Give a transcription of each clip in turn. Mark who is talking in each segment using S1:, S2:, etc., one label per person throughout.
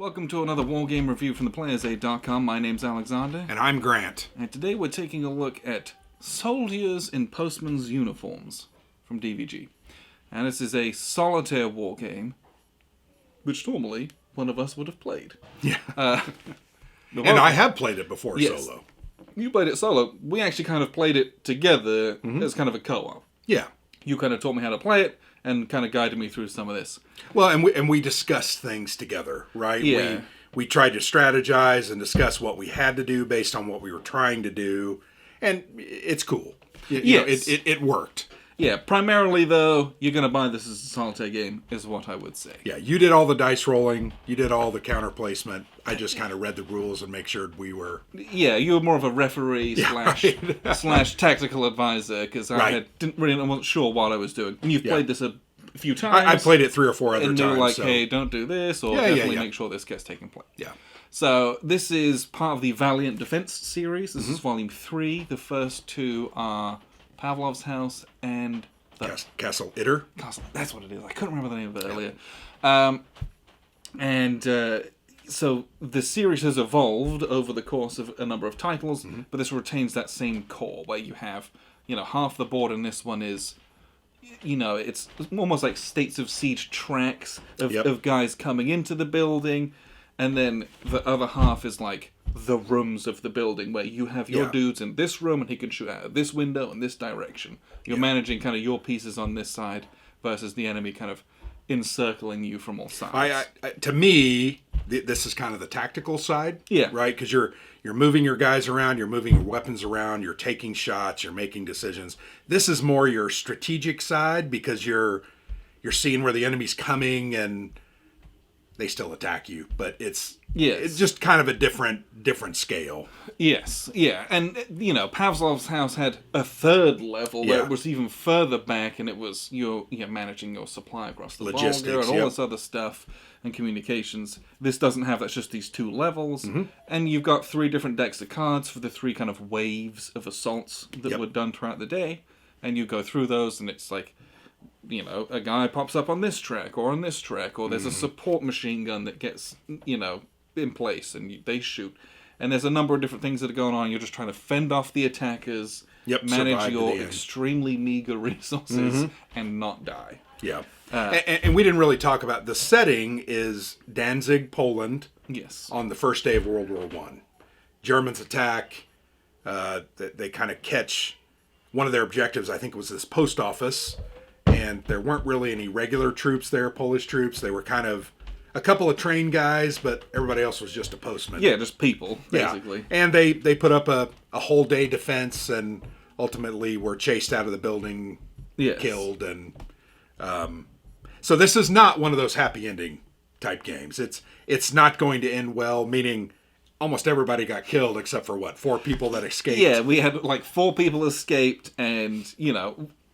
S1: Welcome to another wargame review from theplayersaid.com. My name's Alexander.
S2: And I'm Grant.
S1: And today we're taking a look at Soldiers in Postmen's Uniforms from DVG. And this is a solitaire wargame, which normally one of us would have played.
S2: Yeah. And I have played it before solo.
S1: You played it solo. We actually kind of played it together as kind of a co-op.
S2: Yeah.
S1: You kind of taught me how to play it and kind of guided me through some of this.
S2: Well, and we discussed things together, right?
S1: Yeah.
S2: We tried to strategize and discuss what we had to do based on what we were trying to do. And it's cool. You know, it worked.
S1: Yeah, primarily, though, you're going to buy this as a solitaire game, is what I would say.
S2: Yeah, you did all the dice rolling. You did all the counter placement. I just kind of read the rules and make sure we were...
S1: Yeah, you were more of a referee slash tactical advisor, because I wasn't sure what I was doing. And you've played this a few times.
S2: I played it 3 or 4 other times.
S1: And you're like, hey, don't do this, or definitely make sure this gets taken place.
S2: Yeah.
S1: So, this is part of the Valiant Defense series. This is Volume 3. The first 2 are... Pavlov's House and...
S2: Castle Itter.
S1: That's what it is. I couldn't remember the name of it earlier. So the series has evolved over the course of a number of titles, but this retains that same core where you have, half the board in this one is, it's almost like States of Siege tracks of guys coming into the building, and then the other half is like the rooms of the building where you have your dudes in this room and he can shoot out of this window in this direction. You're managing kind of your pieces on this side versus the enemy kind of encircling you from all sides.
S2: To me, this is kind of the tactical side.
S1: Yeah.
S2: Right? Because you're moving your guys around, you're moving your weapons around, you're taking shots, you're making decisions. This is more your strategic side because you're seeing where the enemy's coming and they still attack you, but it's just kind of a different scale.
S1: Yes, yeah. And, Pavlov's House had a third level where it was even further back, and it was you're managing your supply across the Volga and all this other stuff and communications. This doesn't have that. It's just these 2 levels. And you've got 3 different decks of cards for the 3 kind of waves of assaults that were done throughout the day. And you go through those, and it's like... a guy pops up on this track or on this track, or there's a support machine gun that gets, in place and they shoot. And there's a number of different things that are going on. You're just trying to fend off the attackers, manage your extremely meager resources, and not die.
S2: Yeah. And we didn't really talk about the setting is Danzig, Poland.
S1: Yes.
S2: On the first day of World War I. Germans attack. They kind of catch one of their objectives, I think, was this post office. And there weren't really any regular troops there, Polish troops. They were kind of a couple of trained guys, but everybody else was just a postman.
S1: Yeah, just people, basically.
S2: Yeah. And they put up a whole day defense and ultimately were chased out of the building, killed. And so this is not one of those happy ending type games. It's not going to end well, meaning almost everybody got killed except for, 4 people that escaped?
S1: Yeah, we had 4 people escaped and,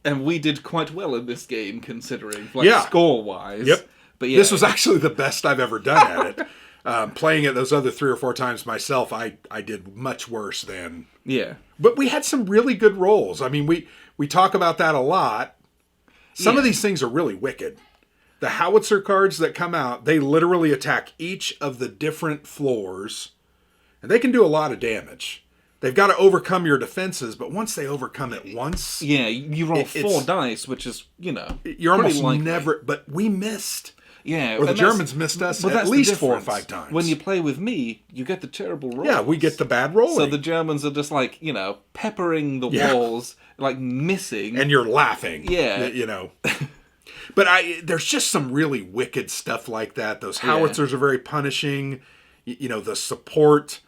S1: and we did quite well in this game, considering, score-wise.
S2: Yep.
S1: But
S2: this was actually the best I've ever done at it. Playing it those other 3 or 4 times myself, I did much worse than...
S1: Yeah.
S2: But we had some really good rolls. I mean, we talk about that a lot. Some of these things are really wicked. The howitzer cards that come out, they literally attack each of the different floors, and they can do a lot of damage. They've got to overcome your defenses, but once they overcome it once... Yeah,
S1: you roll 4 dice, which is,
S2: you're almost never... But we missed.
S1: Yeah.
S2: Or the Germans missed us at least 4 or 5 times.
S1: When you play with me, you get the terrible rolls.
S2: Yeah, we get the bad rolling.
S1: So the Germans are just peppering the walls, missing.
S2: And you're laughing.
S1: Yeah.
S2: But there's just some really wicked stuff like that. Those howitzers are very punishing. The support...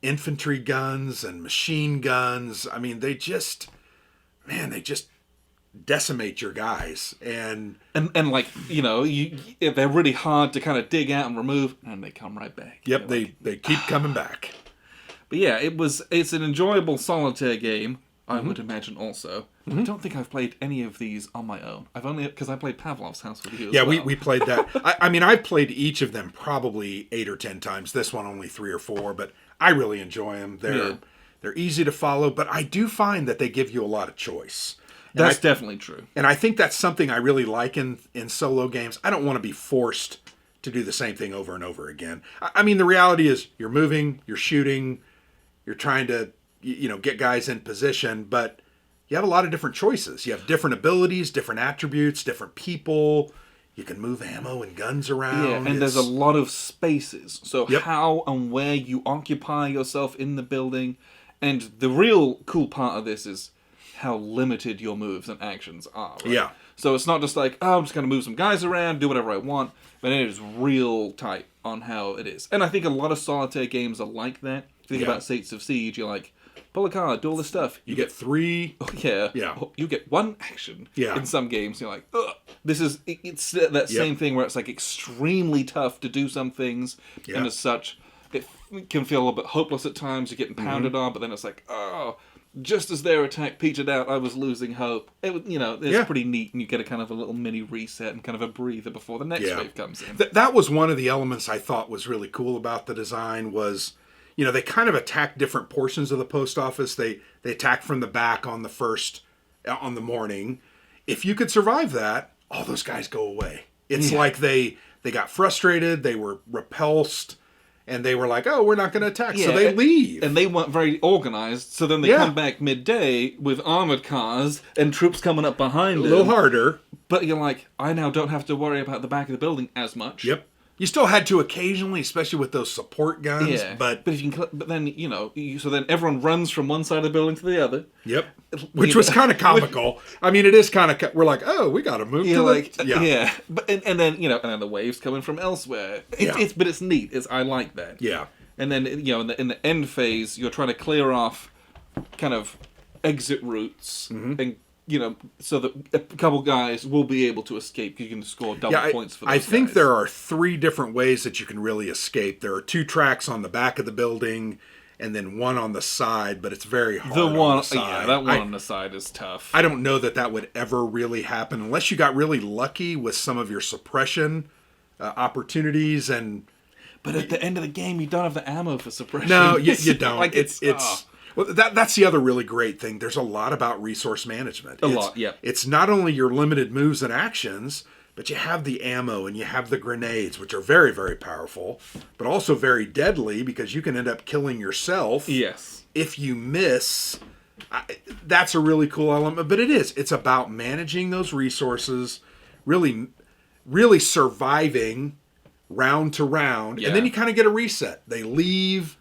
S2: infantry guns and machine guns. I mean, they just decimate your guys. And they're really hard to kind of dig out and remove, and they come right back. Yep, they keep coming back.
S1: But yeah, it's an enjoyable solitaire game, I would imagine also. I don't think I've played any of these on my own. I've only, because I played Pavlov's House with you as well.
S2: Yeah, we played that. I mean, I've played each of them probably 8 or 10 times. This one only 3 or 4, but I really enjoy them. They're easy to follow, but I do find that they give you a lot of choice.
S1: That's definitely true.
S2: And I think that's something I really like in solo games. I don't want to be forced to do the same thing over and over again. I mean, the reality is you're moving, you're shooting, you're trying to, get guys in position, but you have a lot of different choices. You have different abilities, different attributes, different people. You can move ammo and guns around.
S1: Yeah, and there's a lot of spaces. So
S2: Yep.
S1: how and where you occupy yourself in the building. And the real cool part of this is how limited your moves and actions are. Right?
S2: Yeah.
S1: So it's not just like, I'm just going to move some guys around, do whatever I want. But it is real tight on how it is. And I think a lot of solitaire games are like that. If you think about States of Siege, you're like, pull a card, do all this stuff.
S2: You get 3.
S1: Oh, yeah.
S2: Yeah.
S1: You get 1 action
S2: Yeah.
S1: in some games. You're like, ugh. It's that same thing where it's like extremely tough to do some things.
S2: Yeah.
S1: And as such, it can feel a little bit hopeless at times. You're getting pounded on, but then it's like, just as their attack petered out, I was losing hope. It's pretty neat, and you get a kind of a little mini reset and kind of a breather before the next wave comes in.
S2: That was one of the elements I thought was really cool about the design was, they kind of attack different portions of the post office. They attack from the back on the morning. If you could survive that, all those guys go away. It's like they got frustrated, they were repulsed, and they were like, oh, we're not going to attack. So they leave.
S1: And they weren't very organized, so then they come back midday with armored cars and troops coming up behind them.
S2: A little harder.
S1: But you're like, I now don't have to worry about the back of the building as much.
S2: Yep. You still had to occasionally, especially with those support guns.
S1: Yeah.
S2: But
S1: if you can, but then so then everyone runs from one side of the building to the other.
S2: Yep. Which was kind of comical. I mean, it is kind of. We're like, oh, we got to move to
S1: yeah. But and then and then the waves coming from elsewhere. But it's neat. I like that.
S2: Yeah.
S1: And then in the end phase, you're trying to clear off kind of exit routes and. So that a couple guys will be able to escape. You can score double points for those
S2: I think
S1: guys.
S2: there are 3 different ways that you can really escape. There are 2 tracks on the back of the building, and then 1 on the side. But it's very hard.
S1: The one,
S2: on the side.
S1: that one on the side is tough.
S2: I don't know that would ever really happen unless you got really lucky with some of your suppression opportunities and.
S1: But at the end of the game, you don't have the ammo for suppression.
S2: No, you don't.
S1: Like it's.
S2: Well, that's the other really great thing. There's a lot about resource management.
S1: Yeah.
S2: It's not only your limited moves and actions, but you have the ammo and you have the grenades, which are very, very powerful, but also very deadly because you can end up killing yourself.
S1: Yes.
S2: If you miss. That's a really cool element. But it's about managing those resources, really, really surviving round to round.
S1: Yeah.
S2: And then you kind of get a reset. They leave.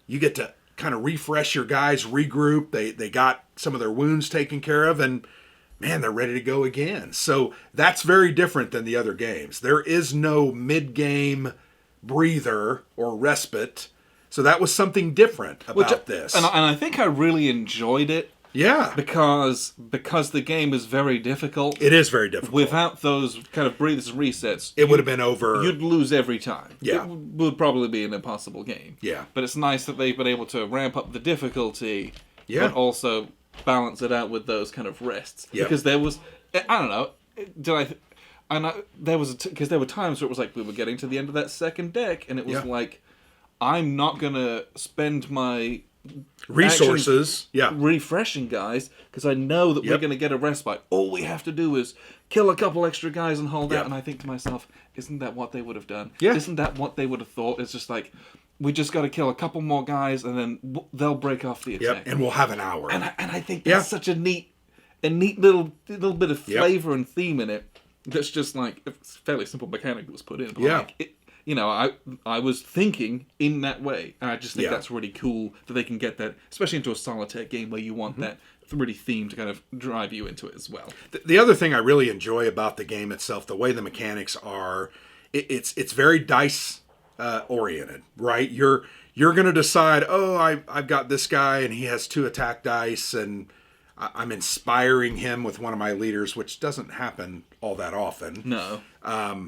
S2: You get to kind of refresh your guys, regroup. They got some of their wounds taken care of, and man, they're ready to go again. So that's very different than the other games. There is no mid-game breather or respite. So that was something different about this.
S1: And I think I really enjoyed it.
S2: Yeah.
S1: Because the game is very difficult.
S2: It is very difficult.
S1: Without those kind of breathers and resets,
S2: it would have been over.
S1: You'd lose every time.
S2: Yeah.
S1: It would probably be an impossible game.
S2: Yeah.
S1: But it's nice that they've been able to ramp up the difficulty,
S2: but
S1: also balance it out with those kind of rests.
S2: Yeah.
S1: Because there was, I don't know, because there were times where it was like we were getting to the end of that second deck, and it was like, I'm not going to spend my
S2: resources
S1: refreshing guys because I know that we're going to get a respite. All we have to do is kill a couple extra guys and hold out. And I think to myself, isn't that what they would have done? Isn't that what they would have thought? It's just like, we just got to kill a couple more guys and then they'll break off the attack.
S2: And we'll have an hour.
S1: And I think that's such a neat little bit of flavor and theme in it. That's just like it's a fairly simple mechanic that was put in. But like I was thinking in that way. And I just think that's really cool that they can get that, especially into a solitaire game where you want that really theme to kind of drive you into it as well.
S2: The other thing I really enjoy about the game itself, the way the mechanics are, it's very dice oriented, right? You're going to decide, I've got this guy and he has 2 attack dice and I'm inspiring him with one of my leaders, which doesn't happen all that often.
S1: No.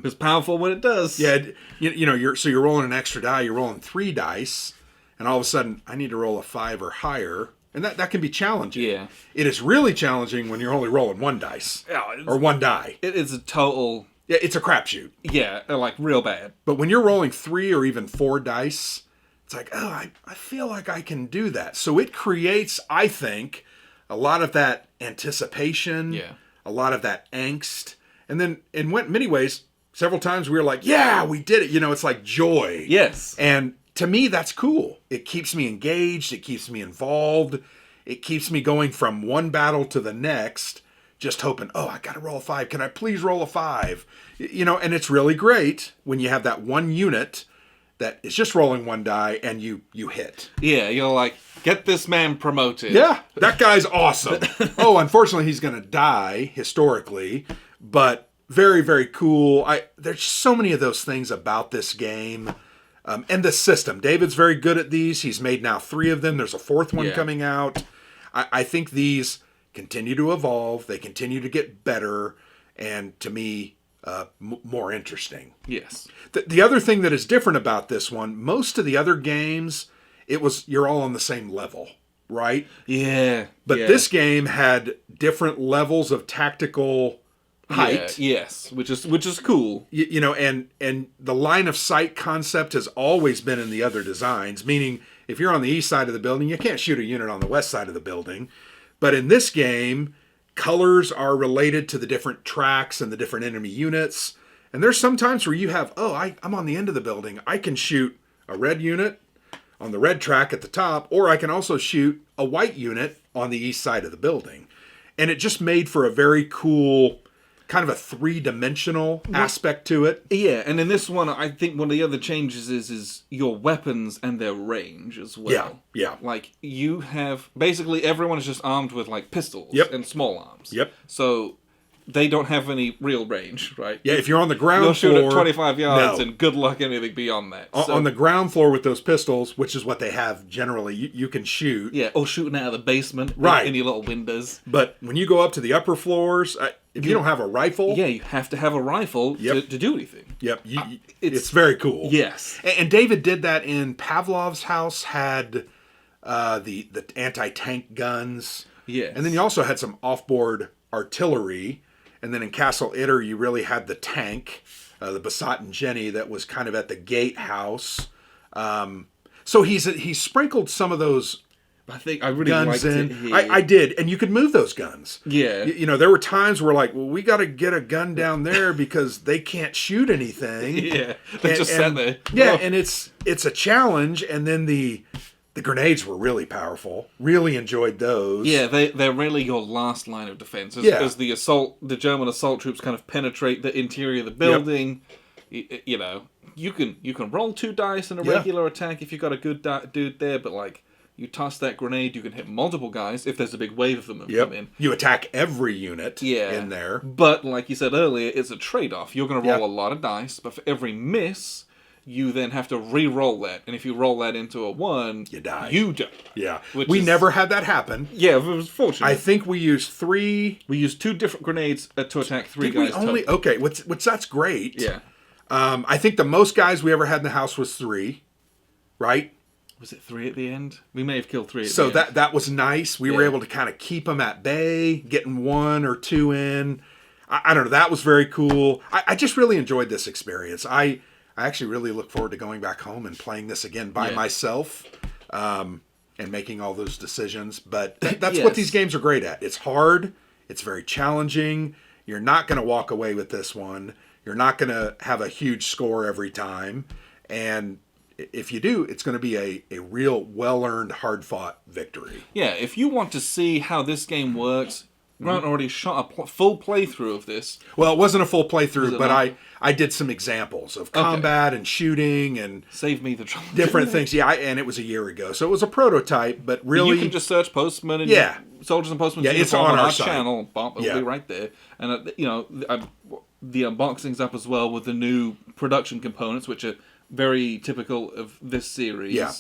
S1: It's powerful when it does.
S2: Yeah, you're rolling an extra die, you're rolling 3 dice, and all of a sudden I need to roll a 5 or higher, and that can be challenging.
S1: Yeah.
S2: It is really challenging when you're only rolling 1 dice. Or 1 die.
S1: It is a total...
S2: Yeah, it's a crapshoot.
S1: Yeah, like real bad.
S2: But when you're rolling 3 or even 4 dice, it's like, I feel like I can do that. So it creates, I think, a lot of that anticipation, a lot of that angst, and then in many ways, several times we were like, yeah, we did it. You know, it's like joy.
S1: Yes.
S2: And to me, that's cool. It keeps me engaged. It keeps me involved. It keeps me going from one battle to the next, just hoping, oh, I got to roll a 5. Can I please roll a 5? You know, and it's really great when you have that one unit that is just rolling one die and you hit.
S1: Yeah, you're like, get this man promoted.
S2: Yeah, that guy's awesome. Oh, unfortunately, he's going to die historically, but very, very cool. There's so many of those things about this game. And the system. David's very good at these. He's made now 3 of them. There's a 4th one coming out. I think these continue to evolve. They continue to get better. And to me, more interesting.
S1: Yes.
S2: The other thing that is different about this one, most of the other games, you're all on the same level, right?
S1: Yeah.
S2: But this game had different levels of tactical height.
S1: Yeah, yes, which is cool.
S2: You know, and the line of sight concept has always been in the other designs, meaning if you're on the east side of the building, you can't shoot a unit on the west side of the building. But in this game, colors are related to the different tracks and the different enemy units. And there's some times where you have, I'm on the end of the building. I can shoot a red unit on the red track at the top, or I can also shoot a white unit on the east side of the building. And it just made for a very cool, kind of a 3-dimensional aspect to it.
S1: Yeah, and in this one, I think one of the other changes is your weapons and their range as well.
S2: Yeah.
S1: Like, you have... Basically, everyone is just armed with, like, pistols and small arms.
S2: Yep.
S1: So, they don't have any real range, right?
S2: Yeah, if you're on the ground
S1: You'll
S2: floor...
S1: shoot at 25 yards, and good luck anything beyond that.
S2: On the ground floor with those pistols, which is what they have generally, you can shoot.
S1: Yeah, or shooting out of the basement.
S2: Right.
S1: In your little windows.
S2: But when you go up to the upper floors... If you don't have a rifle...
S1: Yeah, you have to have a rifle to do anything.
S2: Yep. It's very cool.
S1: Yes.
S2: And David did that in Pavlov's house, had the anti-tank guns.
S1: Yes.
S2: And then you also had some off-board artillery. And then in Castle Itter, you really had the tank, the Basat and Jenny, that was kind of at the gatehouse. So he's sprinkled some of those...
S1: I think I really
S2: guns
S1: liked
S2: in.
S1: it here.
S2: I did, and you could move those guns.
S1: Yeah.
S2: You know, there were times where like, well, we got to get a gun down there because they can't shoot anything.
S1: Yeah, they just sat there.
S2: Yeah,
S1: Oh.
S2: and it's a challenge. And then the grenades were really powerful. Really enjoyed those.
S1: Yeah, they're really your last line of defense.
S2: Yeah.
S1: As the German assault troops kind of penetrate the interior of the building. Yep. You know, you can roll 2 dice in a regular attack if you've got a good dude there, but like. You toss that grenade, you can hit multiple guys if there's a big wave of them that come in.
S2: You attack every unit in there.
S1: But, like you said earlier, it's a trade-off. You're going to roll a lot of dice, but for every miss, you then have to re-roll that. And if you roll that into a 1...
S2: You die. Yeah. We never had that happen.
S1: Yeah, it was fortunate.
S2: I think we used 3...
S1: We used 2 different grenades to attack 3 guys total.
S2: Okay, which that's great.
S1: Yeah.
S2: I think the most guys we ever had in the house was 3, right?
S1: Was it 3 at the end? We may have killed 3 at the
S2: so
S1: end.
S2: So that was nice. We were able to kind of keep them at bay, getting 1 or 2 in. I don't know. That was very cool. I just really enjoyed this experience. I actually really look forward to going back home and playing this again by myself and making all those decisions. But that's what these games are great at. It's hard. It's very challenging. You're not going to walk away with this one. You're not going to have a huge score every time. And if you do, it's going to be a real well-earned, hard-fought victory.
S1: Yeah, if you want to see how this game works, Grant already shot a full playthrough of this.
S2: Well, it wasn't a full playthrough, but I did some examples of combat and shooting and...
S1: Save me the trouble.
S2: Different things, and it was a year ago. So it was a prototype, but really...
S1: You can just search Postmen and Soldiers and Postmen
S2: it's on our
S1: channel. It'll be right there. And, the unboxing's up as well with the new production components, which are very typical of this series.
S2: Yeah.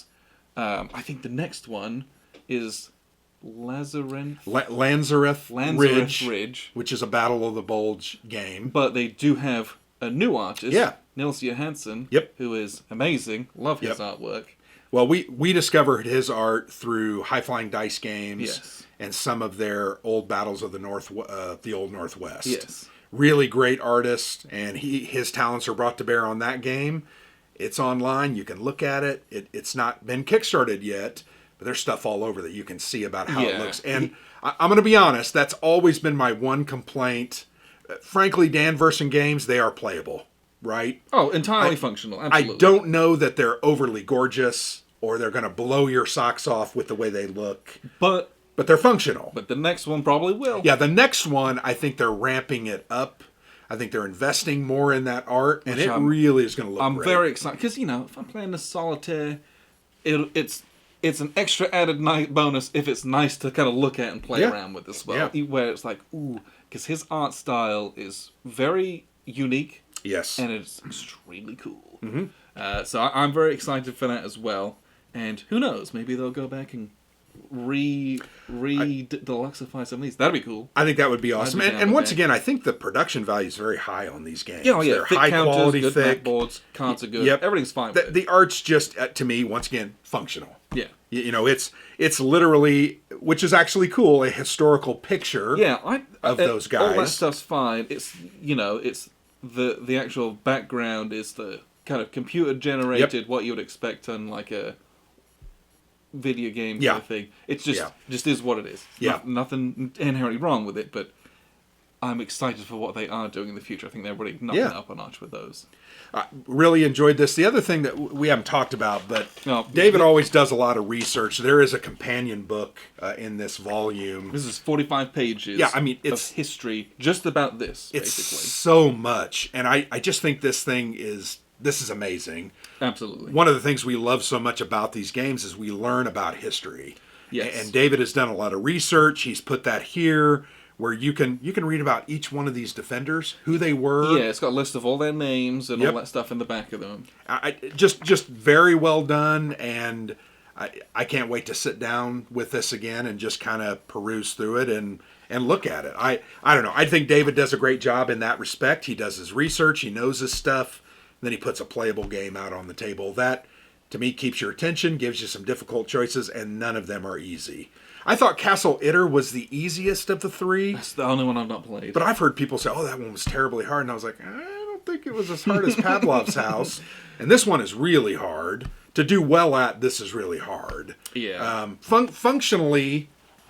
S1: I think the next one is Lanzareth Ridge,
S2: which is a Battle of the Bulge game.
S1: But they do have a new artist, Nils Johansson, who is amazing. Love his artwork.
S2: Well, we discovered his art through High Flying Dice games and some of their old battles of the Old Northwest.
S1: Yes.
S2: Really great artist, and his talents are brought to bear on that game. It's online. You can look at it. It's not been kickstarted yet, but there's stuff all over that you can see about how it looks. And I'm going to be honest, that's always been my one complaint. Frankly, Dan Versen games, they are playable. right?
S1: Oh, entirely functional. Absolutely.
S2: I don't know that they're overly gorgeous or they're going to blow your socks off with the way they look. But they're functional.
S1: But the next one probably will.
S2: Yeah, the next one, I think they're ramping it up. I think they're investing more in that art, and it really is going to look great.
S1: I'm very excited because, if I'm playing the solitaire, it's an extra added bonus if it's nice to kind of look at and play around with as well. Yeah. Where it's like, ooh, because his art style is very unique.
S2: Yes.
S1: And it's extremely cool. Mm-hmm. So I'm very excited for that as well. And who knows, maybe they'll go back and deluxify some of these. That'd be cool.
S2: I think that would be awesome. And once again, I think the production value is very high on these games.
S1: Yeah,
S2: they're high quality,
S1: good
S2: thick
S1: boards, cards are good. Yep. Everything's fine.
S2: The art's just, to me, once again, functional.
S1: Yeah,
S2: it's literally, which is actually cool, a historical picture. Of those guys.
S1: All that stuff's fine. It's it's the actual background is the kind of computer generated what you would expect on like a video game kind of thing. It's just is what it is. Nothing inherently wrong with it, but I'm excited for what they are doing in the future. I think they're really knocking up a notch with those.
S2: I really enjoyed this. The other thing that we haven't talked about, but David always does a lot of research. There is a companion book in this volume.
S1: This is 45 pages it's of history just about this,
S2: it's
S1: basically.
S2: So much. And I just think this is amazing.
S1: Absolutely.
S2: One of the things we love so much about these games is we learn about history.
S1: Yes.
S2: And David has done a lot of research. He's put that here where you can read about each one of these defenders, who they were.
S1: Yeah, it's got a list of all their names and all that stuff in the back of them.
S2: Just very well done, and I can't wait to sit down with this again and just kind of peruse through it and look at it. I don't know. I think David does a great job in that respect. He does his research. He knows his stuff. Then he puts a playable game out on the table. That, to me, keeps your attention, gives you some difficult choices, and none of them are easy. I thought Castle Itter was the easiest of the three.
S1: That's the only one I've not played.
S2: But I've heard people say, that one was terribly hard. And I was like, I don't think it was as hard as Pavlov's House. And this one is really hard. To do well at, this is really hard.
S1: Yeah.
S2: Functionally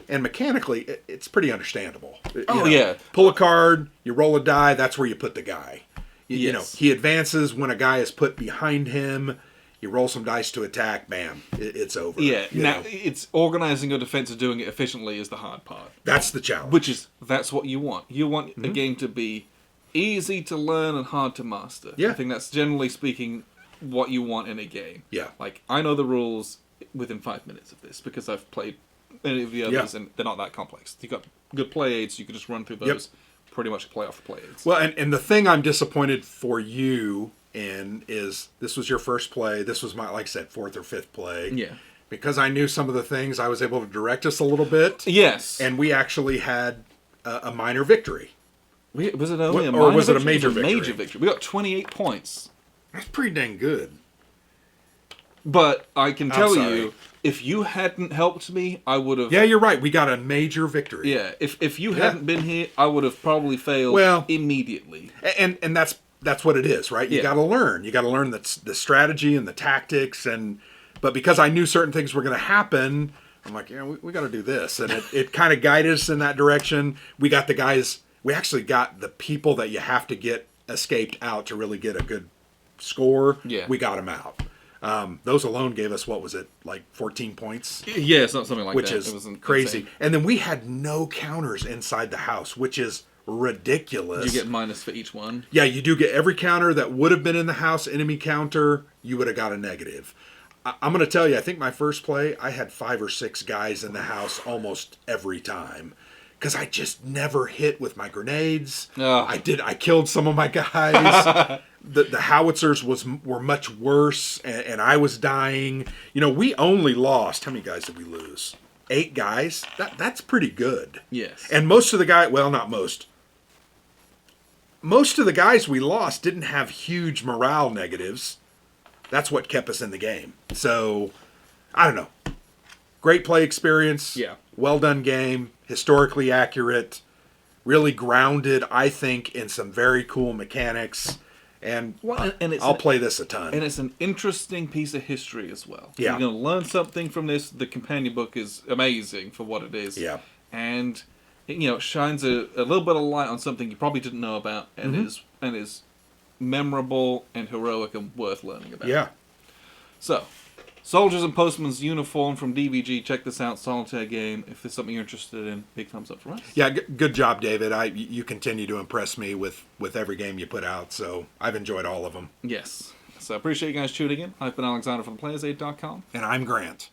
S2: and mechanically, it's pretty understandable.
S1: Yeah.
S2: Pull a card, you roll a die, that's where you put the guy.
S1: Yes.
S2: He advances when a guy is put behind him. You roll some dice to attack, bam, it's over.
S1: Yeah, it's organizing your defense and doing it efficiently is the hard part.
S2: That's the challenge.
S1: That's what you want. You want a game to be easy to learn and hard to master.
S2: Yeah.
S1: I think that's generally speaking what you want in a game.
S2: Yeah.
S1: Like, I know the rules within 5 minutes of this because I've played any of the others and they're not that complex. You've got good play aids, you can just run through those, pretty much play off the play aids.
S2: Well, and the thing I'm disappointed for you in is this was your first play. This was my, like I said, fourth or fifth play.
S1: Yeah.
S2: Because I knew some of the things, I was able to direct us a little bit.
S1: Yes.
S2: And we actually had a minor victory.
S1: Was it only a
S2: minor
S1: victory?
S2: Was it a major victory?
S1: Major victory. We got 28 points.
S2: That's pretty dang good.
S1: But I can tell you, if you hadn't helped me, I would have...
S2: Yeah, you're right. We got a major victory.
S1: Yeah. If you hadn't been here, I would have probably failed immediately.
S2: And that's what it is, right? You got to learn. You got to learn the strategy and the tactics. But because I knew certain things were going to happen, I'm like, we got to do this. And it kind of guided us in that direction. We got the guys... We actually got the people that you have to get escaped out to really get a good score.
S1: Yeah.
S2: We got them out. Those alone gave us, what was it, like 14 points?
S1: Yeah, it's not something like
S2: which
S1: that.
S2: Which is
S1: it was
S2: crazy.
S1: Insane.
S2: And then we had no counters inside the house, which is ridiculous.
S1: You get minus for each one?
S2: Yeah, you do get every counter that would have been in the house, enemy counter, you would have got a negative. I'm going to tell you, I think my first play, I had 5 or 6 guys in the house almost every time. Because I just never hit with my grenades. I killed some of my guys. The howitzers were much worse, and I was dying. We only lost. How many guys did we lose? 8 guys. That's pretty good.
S1: Yes.
S2: And most of the guys, well, not most. Most of the guys we lost didn't have huge morale negatives. That's what kept us in the game. So, I don't know. Great play experience.
S1: Yeah.
S2: Well done game. Historically accurate. Really grounded, I think, in some very cool mechanics. And I'll play this a ton.
S1: And it's an interesting piece of history as well.
S2: Yeah.
S1: You're going to learn something from this. The companion book is amazing for what it is.
S2: Yeah.
S1: And, it shines a little bit of light on something you probably didn't know about and is memorable and heroic and worth learning about.
S2: Yeah.
S1: So, Soldiers in Postmen's Uniform from DVG. Check this out, solitaire game. If there's something you're interested in, big thumbs up from us.
S2: Yeah, good job, David. You continue to impress me with every game you put out, so I've enjoyed all of them.
S1: Yes. So I appreciate you guys tuning in. I've been Alexander from PlayerSafe.com.
S2: And I'm Grant.